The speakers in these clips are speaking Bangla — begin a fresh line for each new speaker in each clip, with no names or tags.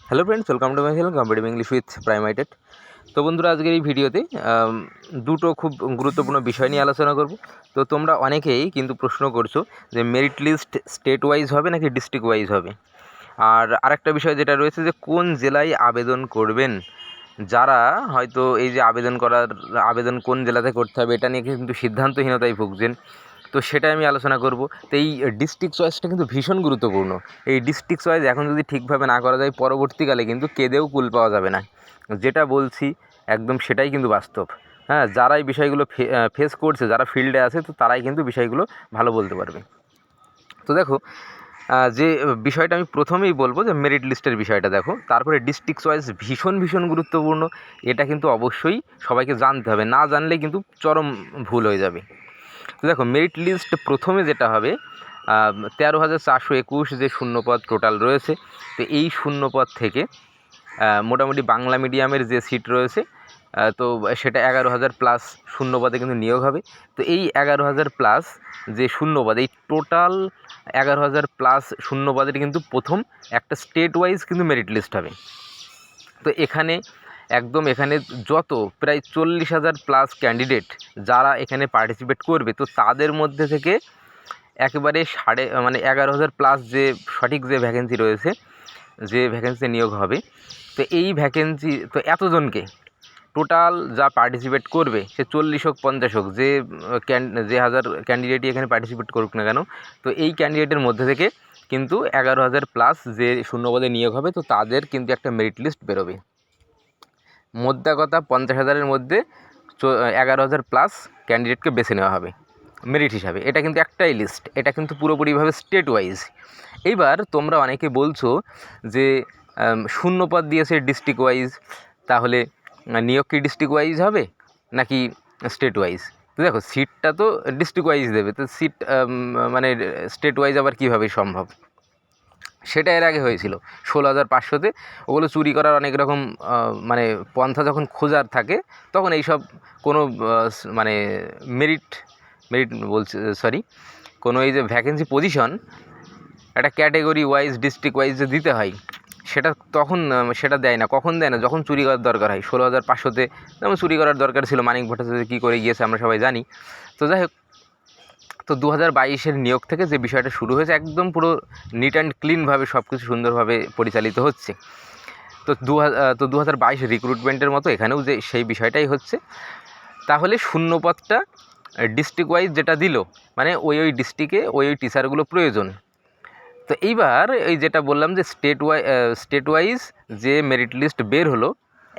Hello friends, welcome to my channel competitive English with প্রাইমাইটেড। তো বন্ধুরা, আজকের এই ভিডিওতে দুটো খুব গুরুত্বপূর্ণ বিষয় নিয়ে আলোচনা করব। তো তোমরা অনেকেই কিন্তু প্রশ্ন করছো যে মেরিট লিস্ট স্টেট ওয়াইজ হবে নাকি ডিস্ট্রিক্ট ওয়াইজ হবে। আর আরেকটা বিষয় যেটা রয়েছে যে কোন জেলায় আবেদন করবেন, যারা হয়তো এই যে আবেদন কোন জেলাতে করতে হবে এটা নিয়ে কিন্তু সিদ্ধান্তহীনতায় ভুগছেন। তো সেটাই আমি আলোচনা করব। তো এই ডিস্ট্রিক্ট চয়েসটা কিন্তু ভীষণ গুরুত্বপূর্ণ। এই ডিস্ট্রিক্ট চয়েস এখন যদি ঠিকভাবে না করা যায়, পরবর্তীকালে কিন্তু কেঁদেও কুল পাওয়া যাবে না। যেটা বলছি একদম সেটাই কিন্তু বাস্তব। হ্যাঁ, যারা এই বিষয়গুলো ফেস করছে, যারা ফিল্ডে আছে, তো তারাই কিন্তু বিষয়গুলো ভালো বলতে পারবে। তো দেখো, যে বিষয়টা আমি প্রথমেই বলবো যে মেরিট লিস্টের বিষয়টা দেখো, তারপরে ডিস্ট্রিক্ট চয়েস ভীষণ গুরুত্বপূর্ণ। এটা কিন্তু অবশ্যই সবাইকে জানতে হবে, না জানলে কিন্তু চরম ভুল হয়ে যাবে। তো দেখো, মেরিট লিস্ট প্রথমে যেটা হবে 13,421 যে শূন্যপদ টোটাল রয়েছে। তো এই শূন্যপদ থেকে মোটামুটি বাংলা মিডিয়ামের যে সিট রয়েছে, তো সেটা 11,000 প্লাস শূন্যপদে কিন্তু নিয়োগ হবে। তো এই 11,000 প্লাস যে শূন্যপদ, এই টোটাল 11,000 প্লাস শূন্যপদের কিন্তু প্রথম একটা স্টেট ওয়াইজ কিন্তু মেরিট লিস্ট হবে। তো এখানে যত প্রায় 40,000 প্লাস ক্যান্ডিডেট যারা এখানে পার্টিসিপেট করবে, তো তাদের মধ্যে থেকে একেবারে 11,000 প্লাস যে সঠিক যে ভ্যাকেন্সি রয়েছে, যে ভ্যাকেন্সি নিয়োগ হবে, তো এই ভ্যাকেন্সি তো এতজনকে টোটাল যা পার্টিসিপেট করবে, সে 40 হোক 50 হোক, যে হাজার ক্যান্ডিডেটই এখানে পার্টিসিপেট করুক না কেন, তো এই ক্যান্ডিডেটের মধ্যে থেকে কিন্তু 11,000 প্লাস যে শূন্যপদে নিয়োগ হবে, তো তাদের কিন্তু একটা মেরিট লিস্ট বেরোবে। মোদ্দা কথা, 50,000-এর মধ্যে 11,000 প্লাস ক্যান্ডিডেটকে বেছে নেওয়া হবে মেরিট হিসাবে। এটা কিন্তু একটাই লিস্ট, এটা কিন্তু পুরোপুরিভাবে স্টেট ওয়াইজ। এইবার তোমরা অনেকে বলছো যে শূন্যপদ দিয়েছে ডিস্ট্রিক্ট ওয়াইজ, তাহলে নিয়োগ কি ডিস্ট্রিক্ট ওয়াইজ হবে নাকি স্টেট ওয়াইজ? তো দেখো, সিটটা তো ডিস্ট্রিক্ট ওয়াইজ দেবে, তো সিট স্টেট ওয়াইজ আবার কীভাবে সম্ভব? সেটা এর আগে হয়েছিল 16,500-তে। ওগুলো চুরি করার অনেক রকম পন্থা যখন খোঁজার থাকে, তখন এইসব কোনো মেরিট মেরিট বলছে সরি কোনো এই যে ভ্যাকেন্সি পজিশন একটা ক্যাটেগরি ওয়াইজ ডিস্ট্রিক্ট ওয়াইজ যে দিতে হয়, সেটা তখন সেটা দেয় না। কখন দেয় না? যখন চুরি করার দরকার হয়। 16,500-তে যেমন চুরি করার দরকার ছিল, মানিক ভট্টাচার্য কী করে গিয়েছে আমরা সবাই জানি। তো যাই হোক, তো 2022-এর নিয়োগ থেকে যে বিষয়টা শুরু হয়েছে, একদম পুরো নিট অ্যান্ড ক্লিনভাবে সব কিছু সুন্দরভাবে পরিচালিত হচ্ছে। তো 2022 রিক্রুটমেন্টের মতো এখানেও যে সেই বিষয়টাই হচ্ছে। তাহলে শূন্যপদটা ডিস্ট্রিক্ট ওয়াইজ যেটা দিল, মানে ওই ডিস্ট্রিক্টে ওই টিচারগুলো প্রয়োজন। তো এইবার এই যেটা বললাম যে স্টেট ওয়াইজ যে মেরিট লিস্ট বের হলো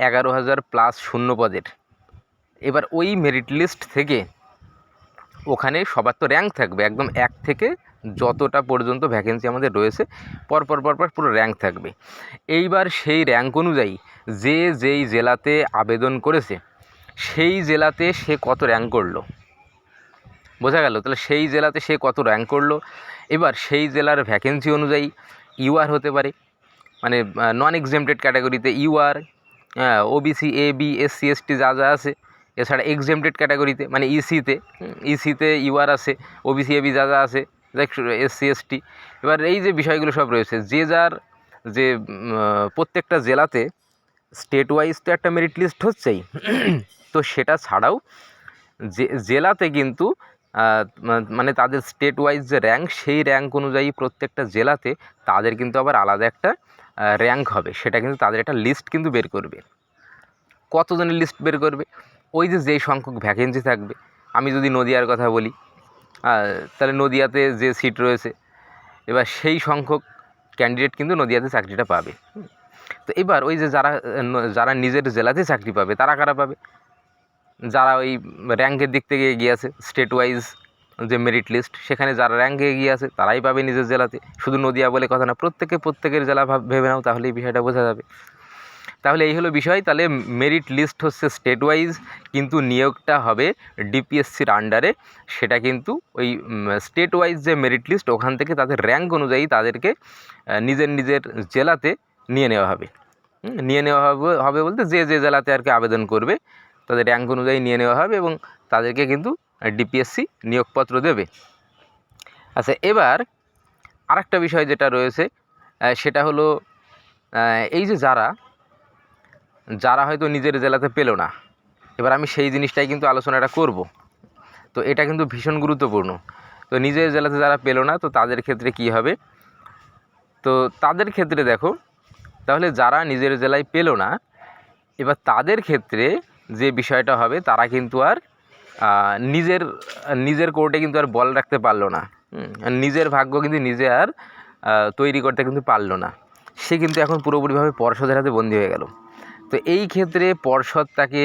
11,000 প্লাস শূন্যপদের, এবার ওই মেরিট লিস্ট থেকে ওখানে সবার তো র্যাঙ্ক থাকবে, একদম 1 থেকে যতটা পর্যন্ত ভ্যাকেন্সি আমাদের রয়েছে পরপর পুরো র্যাঙ্ক থাকবে। এইবার সেই র্যাঙ্ক অনুযায়ী যেই জেলাতে আবেদন করেছে, সেই জেলাতে সে কত র্যাঙ্ক করলো, বোঝা গেল? তাহলে সেই জেলাতে সে কত র্যাঙ্ক করলো, এবার সেই জেলার ভ্যাকেন্সি অনুযায়ী ইউআর হতে পারে, মানে নন এক্সেমটেড ক্যাটাগরিতে UR, OBC, AB, SC, ST যা আছে, এছাড়া এক্সেমটেড ক্যাটাগরিতে মানে ইসিতে ইউআর আছে, ওবিসি, এবি যা আছে, এসসি, এসটি। এবার এই যে বিষয়গুলো সব রয়েছে, যে প্রত্যেকটা জেলাতে স্টেট ওয়াইজ তো একটা মেরিট লিস্ট হচ্ছেই, তো সেটা ছাড়াও জেলাতে কিন্তু তাদের স্টেট ওয়াইজ যে র্যাঙ্ক, সেই র্যাঙ্ক অনুযায়ী প্রত্যেকটা জেলাতে তাদের কিন্তু আবার আলাদা একটা র্যাঙ্ক হবে। সেটা কিন্তু তাদের একটা লিস্ট কিন্তু বের করবে। কতজনের লিস্ট বের করবে? ওই যেই সংখ্যক ভ্যাকেন্সি থাকবে। আমি যদি নদিয়ার কথা বলি, তাহলে নদিয়াতে যে সিট রয়েছে, এবার সেই সংখ্যক ক্যান্ডিডেট কিন্তু নদিয়াতে চাকরিটা পাবে। তো এবার ওই যে যারা নিজের জেলাতে চাকরি পাবে, তারা কারা পাবে? যারা ওই র্যাঙ্কের দিক থেকে এগিয়ে আছে, স্টেট ওয়াইজ যে মেরিট লিস্ট, সেখানে যারা র্যাঙ্কে এগিয়ে আছে তারাই পাবে নিজের জেলাতে। শুধু নদিয়া বলে কথা না, প্রত্যেকের জেলা ভেবে নাও, তাহলে এই বিষয়টা বোঝা যাবে। তাহলে এই হলো বিষয়। তাহলে মেরিট লিস্ট হচ্ছে স্টেট ওয়াইজ, কিন্তু নিয়োগটা হবে ডিপিএসসির আন্ডারে। সেটা কিন্তু ওই স্টেট ওয়াইজ যে মেরিট লিস্ট, ওখান থেকে তাদের র্যাঙ্ক অনুযায়ী তাদেরকে নিজের জেলাতে নিয়ে নেওয়া হবে। হবে বলতে যে জেলাতে আর কি আবেদন করবে, তাদের র্যাঙ্ক অনুযায়ী নিয়ে নেওয়া হবে এবং তাদেরকে কিন্তু ডিপিএসসি নিয়োগপত্র দেবে। আচ্ছা, এবার আরেকটা বিষয় যেটা রয়েছে, সেটা হলো এই যে যারা যারা হয়তো নিজের জেলাতে পেলো না, এবার আমি সেই জিনিসটাই কিন্তু আলোচনাটা করব। তো এটা কিন্তু ভীষণ গুরুত্বপূর্ণ। তো নিজের জেলাতে যারা পেলো না, তো তাদের ক্ষেত্রে কি হবে? তো তাদের ক্ষেত্রে দেখো, তাহলে যারা নিজের জেলায় পেলো না, এবার তাদের ক্ষেত্রে যে বিষয়টা হবে, তারা কিন্তু আর নিজের নিজের কোর্টে কিন্তু আর বল রাখতে পারলো না। নিজের ভাগ্য কিন্তু নিজে আর তৈরি করতে কিন্তু পারলো না। সে কিন্তু এখন পুরোপুরিভাবে পর্ষদের হাতে বন্দী হয়ে গেল। তো এই ক্ষেত্রে পর্ষদ তাকে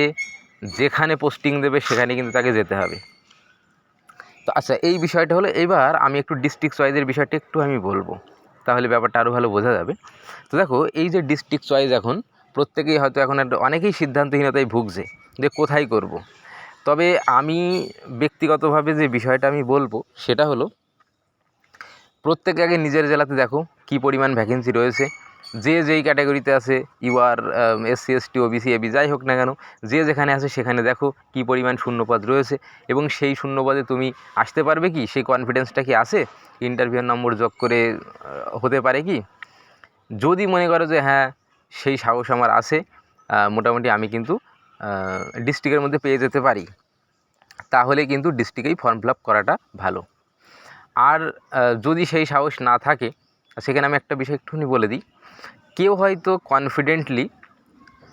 যেখানে পোস্টিং দেবে সেখানে কিন্তু তাকে যেতে হবে। তো আচ্ছা, এই বিষয়টা হলো। এবার আমি একটু ডিস্ট্রিক্ট চয়েসের বিষয়টা একটু আমি বলবো, তাহলে ব্যাপারটা আরও ভালো বোঝা যাবে। তো দেখো, এই যে ডিস্ট্রিক্ট চয়েস, এখন প্রত্যেকেই হয়তো এখন অনেকেই সিদ্ধান্তহীনতায় ভুগছে যে কোথায় করব। তবে আমি ব্যক্তিগতভাবে যে বিষয়টা আমি বলবো সেটা হলো, প্রত্যেকে আগে নিজের জেলাতে দেখো কী পরিমাণ ভ্যাকেন্সি রয়েছে। যে যেই ক্যাটাগরিতে আছে, UR, SC, ST, OBC, AB, যাই হোক না কেন, যে যেখানে আছে সেখানে দেখো কী পরিমাণ শূন্যপদ রয়েছে, এবং সেই শূন্যপদে তুমি আসতে পারবে কি, সেই কনফিডেন্সটা কি আছে? ইন্টারভিউর নম্বর যোগ করে হতে পারে কি? যদি মনে করো যে হ্যাঁ, সেই সাহস আমার আছে, মোটামুটি আমি কিন্তু ডিস্ট্রিক্টের মধ্যে পেয়ে যেতে পারি, তাহলে কিন্তু ডিস্ট্রিক্টেই ফর্ম ফিল আপ করাটা ভালো। আর যদি সেই সাহস না থাকে, সেখানে আমি একটা বিষয় একটুখানি বলে দিই। কেউ হয়তো কনফিডেন্টলি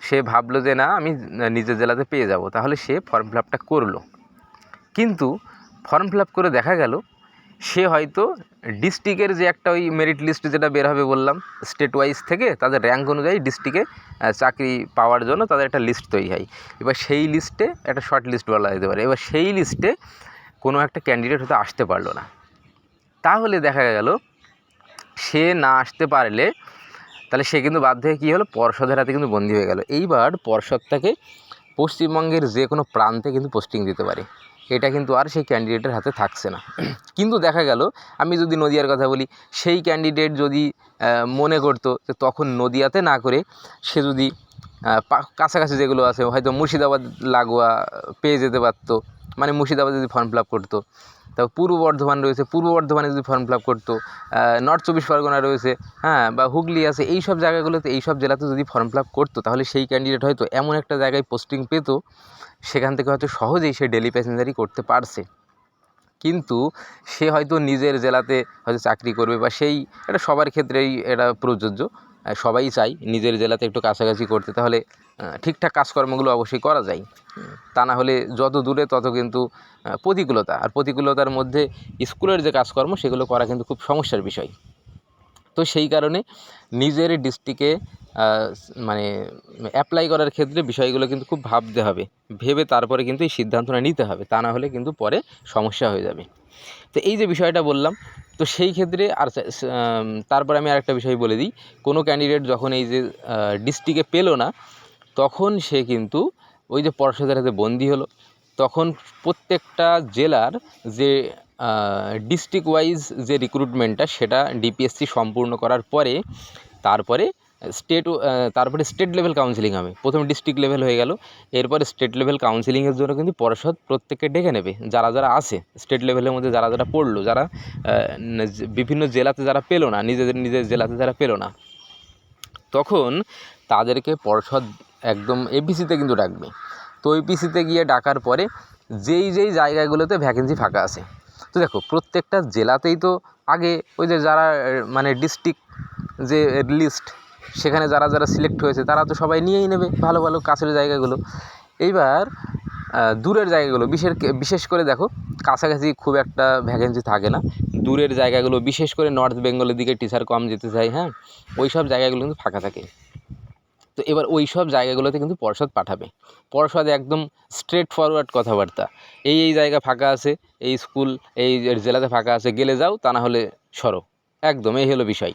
সে ভাবলো যে না, আমি নিজের জেলাতে পেয়ে যাব, তাহলে সে ফর্ম ফিল আপটা করলো। কিন্তু ফর্ম ফিল আপ করে দেখা গেল সে হয়তো ডিস্ট্রিক্টের যে একটা ওই মেরিট লিস্ট যেটা বের হবে বললাম, স্টেট ওয়াইজ থেকে তাদের র্যাঙ্ক অনুযায়ী ডিস্ট্রিক্টে চাকরি পাওয়ার জন্য তাদের একটা লিস্ট তৈরি হয়। এবার সেই লিস্টে একটা শর্ট লিস্ট বলা যেতে পারে, এবার সেই লিস্টে কোনো একটা ক্যান্ডিডেট হয়তো আসতে পারলো না। তাহলে দেখা গেল সে না আসতে পারলে তাহলে সে কিন্তু বাধ্য হয়ে কী হলো, পর্ষদের হাতে কিন্তু বন্দী হয়ে গেল। এইবার পর্ষদ তাকে পশ্চিমবঙ্গের যে কোনো প্রান্তে কিন্তু পোস্টিং দিতে পারে, এটা কিন্তু আর সেই ক্যান্ডিডেটের হাতে থাকছে না। কিন্তু দেখা গেল, আমি যদি নদিয়ার কথা বলি, সেই ক্যান্ডিডেট যদি মনে করতো যে তখন নদিয়াতে না করে সে যদি কাছাকাছি যেগুলো আছে, হয়তো মুর্শিদাবাদ লাগোয়া পেয়ে যেতে পারতো, মানে মুর্শিদাবাদে যদি ফর্ম ফিল আপ করতো, তারপর পূর্ব বর্ধমান রয়েছে, পূর্ব বর্ধমানে যদি ফর্ম ফিল আপ করতো, নর্থ চব্বিশ পরগনা রয়েছে, হ্যাঁ, বা হুগলি আছে, এই সব জায়গাগুলোতে, এই সব জেলাতে যদি ফর্ম ফিল আপ করতো, তাহলে সেই ক্যান্ডিডেট হয়তো এমন একটা জায়গায় পোস্টিং পেতো, সেখান থেকে হয়তো সহজেই সে ডেলি প্যাসেঞ্জারি করতে পারছে। কিন্তু সে হয়তো নিজের জেলাতে হয়তো চাকরি করবে, বা সেই, এটা সবার ক্ষেত্রেই এটা প্রযোজ্য, সবাই চাই নিজের জেলাতে একটু কাছাকাছি করতে, তাহলে ঠিকঠাক কাজকর্মগুলো অবশ্যই করা যায়। তা না হলে যত দূরে তত কিন্তু প্রতিকূলতা, আর প্রতিকূলতার মধ্যে স্কুলের যে কাজকর্ম সেগুলো করা কিন্তু খুব সমস্যার বিষয়। তো সেই কারণে নিজের ডিস্ট্রিক্টে মানে অ্যাপ্লাই করার ক্ষেত্রে বিষয়গুলো কিন্তু খুব ভাবতে হবে, ভেবে তারপরে কিন্তু এই সিদ্ধান্তটা নিতে হবে, তা না হলে কিন্তু পরে সমস্যা হয়ে যাবে। তো এই যে বিষয়টা বললাম, তো সেই ক্ষেত্রে আর তারপরে আমি আরেকটা বিষয় বলে দিই। কোনো ক্যান্ডিডেট যখন এই যে ডিস্ট্রিক্টে পেলো না, তখন সে কিন্তু ওই যে পর্ষদের হাতে বন্দী হলো। তখন প্রত্যেকটা জেলার যে ডিস্ট্রিক্ট ওয়াইজ যে রিক্রুটমেন্টটা, সেটা ডিপিএসসি সম্পূর্ণ করার পরে তারপরে স্টেট লেভেল কাউন্সিলিং হবে। প্রথমে ডিস্ট্রিক্ট লেভেল হয়ে গেল, এরপরে স্টেট লেভেল কাউন্সিলিংয়ের জন্য কিন্তু পর্ষদ প্রত্যেককে ডেকে নেবে, যারা যারা আছে স্টেট লেভেলের মধ্যে, যারা যারা পড়লো, যারা বিভিন্ন জেলাতে যারা পেলো না, নিজের জেলাতে যারা পেলো না, তখন তাদেরকে পর্ষদ একদম এপিসিতে কিন্তু ডাকবে। তো এপিসিতে গিয়ে ডাকার পরে যেই যেই জায়গাগুলোতে ভ্যাকেন্সি ফাঁকা আছে, তো দেখো প্রত্যেকটা জেলাতেই তো আগে ওই যে যারা মানে ডিস্ট্রিক্ট যে লিস্ট, সেখানে যারা যারা সিলেক্ট হয়েছে তারা তো সবাই নিয়েই নেবে ভালো ভালো কাছের জায়গাগুলো। এইবার দূরের জায়গাগুলো বিশেষ করে দেখো, কাছাকাছি খুব একটা ভ্যাকেন্সি থাকে না, দূরের জায়গাগুলো, বিশেষ করে নর্থ বেঙ্গলের দিকে টিচার কম যেতে চায়, হ্যাঁ, ওই সব জায়গাগুলো কিন্তু ফাঁকা থাকে। তো এবার ওই সব জায়গাগুলোতে কিন্তু পর্ষদ পাঠাবে। পর্ষদ একদম স্ট্রেট ফরওয়ার্ড কথাবার্তা, এই জায়গা ফাঁকা আছে, এই স্কুল এই জেলাতে ফাঁকা আছে, গেলে যাও, তা না হলে সরো, একদম এই হলো বিষয়।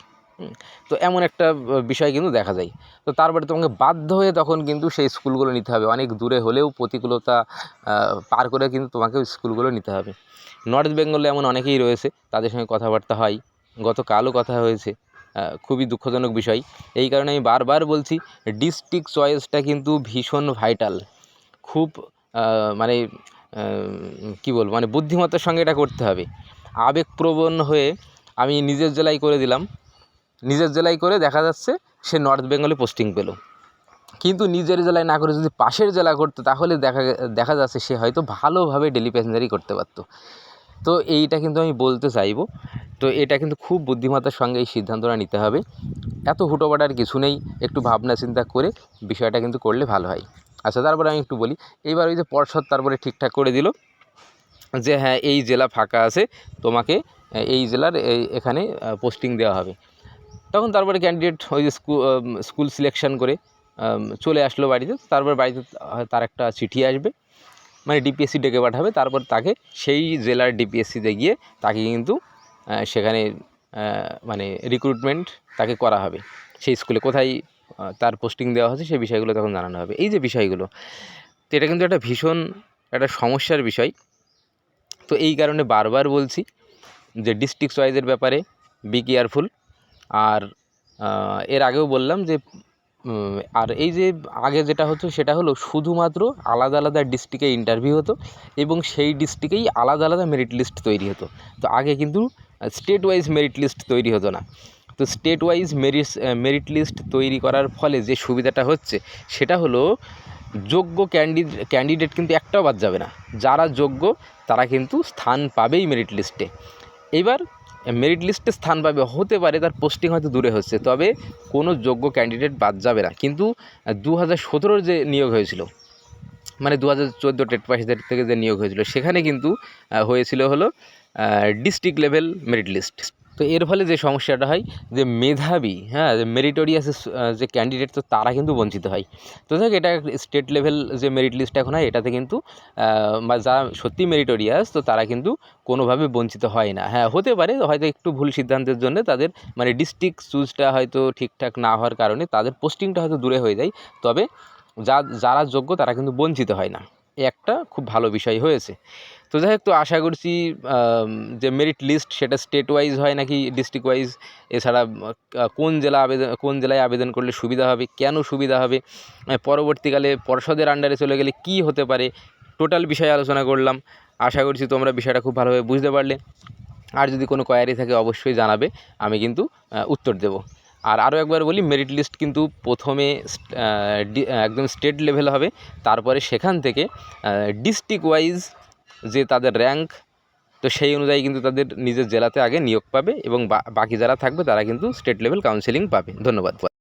তো এমন একটা বিষয় কিন্তু দেখা যায়। তো তারপরে তোমাকে বাধ্য হয়ে তখন কিন্তু সেই স্কুলগুলো নিতে হবে, অনেক দূরে হলেও প্রতিকূলতা পার করে কিন্তু তোমাকে ওই স্কুলগুলো নিতে হবে। নর্থ বেঙ্গলে এমন অনেকেই রয়েছে, তাদের সঙ্গে কথাবার্তা হয়, গতকালও কথা হয়েছে, খুবই দুঃখজনক বিষয়। এই কারণে আমি বারবার বলছি, ডিস্ট্রিক্ট চয়েসটা কিন্তু ভীষণ ভাইটাল, খুব মানে কী বলবো, মানে বুদ্ধিমত্তার সঙ্গে এটা করতে হবে। আবেগপ্রবণ হয়ে আমি নিজের জেলায় করে দিলাম, নিজের জেলায় করে দেখা যাচ্ছে সে নর্থ বেঙ্গলে পোস্টিং পেল, কিন্তু নিজের জেলায় না করে যদি পাশের জেলা করতো তাহলে দেখা যাচ্ছে সে হয়তো ভালোভাবে ডেলি প্যাসেঞ্জারই করতে পারতো। তো এইটা কিন্তু আমি বলতে চাইবো, তো এটা কিন্তু খুব বুদ্ধিমত্তার সঙ্গে এই সিদ্ধান্তটা নিতে হবে। এত হুটোপাটার কিছু নেই, একটু ভাবনা চিন্তা করে বিষয়টা কিন্তু করলে ভালো হয়। আচ্ছা, তারপরে আমি একটু বলি, এইবার ওই যে পর্ষদ তারপরে ঠিকঠাক করে দিল যে হ্যাঁ এই জেলা ফাঁকা আছে, তোমাকে এই জেলার এখানে পোস্টিং দেওয়া হবে। তখন তারপরে ক্যান্ডিডেট ওই যে স্কুল সিলেকশন করে চলে আসলো বাড়িতে। তারপর বাড়িতে তার একটা চিঠি আসবে, মানে ডিপিএসসি ডেকে পাঠাবে, তারপর তাকে সেই জেলার ডিপিএসসিতে গিয়ে তাকে কিন্তু সেখানে মানে রিক্রুটমেন্ট তাকে করা হবে, সেই স্কুলে কোথায় তার পোস্টিং দেওয়া হচ্ছে সেই বিষয়গুলো তখন জানানো হবে। এই যে বিষয়গুলো, তো এটা কিন্তু একটা ভীষণ একটা সমস্যার বিষয়। তো এই কারণে বারবার বলছি যে ডিস্ট্রিক্ট ওয়াইজের ব্যাপারে বি কেয়ারফুল। আর এর আগেও বললাম যে আর এই যে আগে যেটা হতো সেটা হলো শুধুমাত্র আলাদা আলাদা ডিস্ট্রিক্টে ইন্টারভিউ হতো এবং সেই ডিস্ট্রিক্টেই আলাদা আলাদা মেরিট লিস্ট তৈরি হতো। তো আগে কিন্তু স্টেট ওয়াইজ মেরিট লিস্ট তৈরি হতো না। তো স্টেট ওয়াইজ মেরিট লিস্ট তৈরি করার ফলে যে সুবিধাটা হচ্ছে সেটা হলো যোগ্য ক্যান্ডিডেট কিন্তু একটাও বাদ যাবে না। যারা যোগ্য তারা কিন্তু স্থান পাবেই মেরিট লিস্টে। এইবার মেরিট লিস্টে স্থান পাবে, হতে পারে তার পোস্টিং হয়তো দূরে হচ্ছে, তবে কোনো যোগ্য ক্যান্ডিডেট বাদ যাবে না। কিন্তু 2017 যে নিয়োগ হয়েছিল, মানে 2014 টেট পাসদের থেকে যে নিয়োগ হয়েছিল, সেখানে কিন্তু হয়েছিল হলো ডিস্ট্রিক্ট লেভেল মেরিট লিস্ট। তো এর ফলে যে সমস্যাটা হয় যে মেধাবী, হ্যাঁ, যে মেরিটোরিয়াস যে ক্যান্ডিডেট, তো তারা কিন্তু বঞ্চিত হয়। তো দেখ, এটা স্টেট লেভেল যে মেরিট লিস্ট এখন হয় এটাতে কিন্তু বা যা সত্যি মেরিটোরিয়াস, তো তারা কিন্তু কোনোভাবে বঞ্চিত হয় না। হ্যাঁ, হতে পারে হয়তো একটু ভুল সিদ্ধান্তের জন্য তাদের মানে ডিস্ট্রিক্ট চুজটা হয়তো ঠিকঠাক না হওয়ার কারণে তাদের পোস্টিংটা হয়তো দূরে হয়ে যায়, তবে যারা যোগ্য তারা কিন্তু বঞ্চিত হয় না। একটা খুব ভালো বিষয় হয়েছে। তো যাই হোক, তো আশা করছি যে মেরিট লিস্ট সেটা স্টেট ওয়াইজ হয় নাকি ডিস্ট্রিক্ট ওয়াইজ, এছাড়া কোন জেলায় আবেদন করলে সুবিধা হবে, কেন সুবিধা হবে, পরবর্তীকালে পর্ষদের আন্ডারে চলে গেলে কি হতে পারে, টোটাল বিষয়ে আলোচনা করলাম। আশা করছি তোমরা বিষয়টা খুব ভালোভাবে বুঝতে পারলে। আর যদি কোনো কোয়ারি থাকে অবশ্যই জানাবে, আমি কিন্তু উত্তর দেব। আর আরও একবার বলি, মেরিট লিস্ট কিন্তু প্রথমে একদম স্টেট লেভেল হবে, তারপরে সেখান থেকে ডিস্ট্রিক্ট ওয়াইজ যে তাদের র্যাঙ্ক, তো সেই অনুযায়ী কিন্তু তাদের নিজের জেলাতে আগে নিয়োগ পাবে এবং বাকি যারা থাকবে তারা কিন্তু স্টেট লেভেল কাউন্সেলিং পাবে। ধন্যবাদ।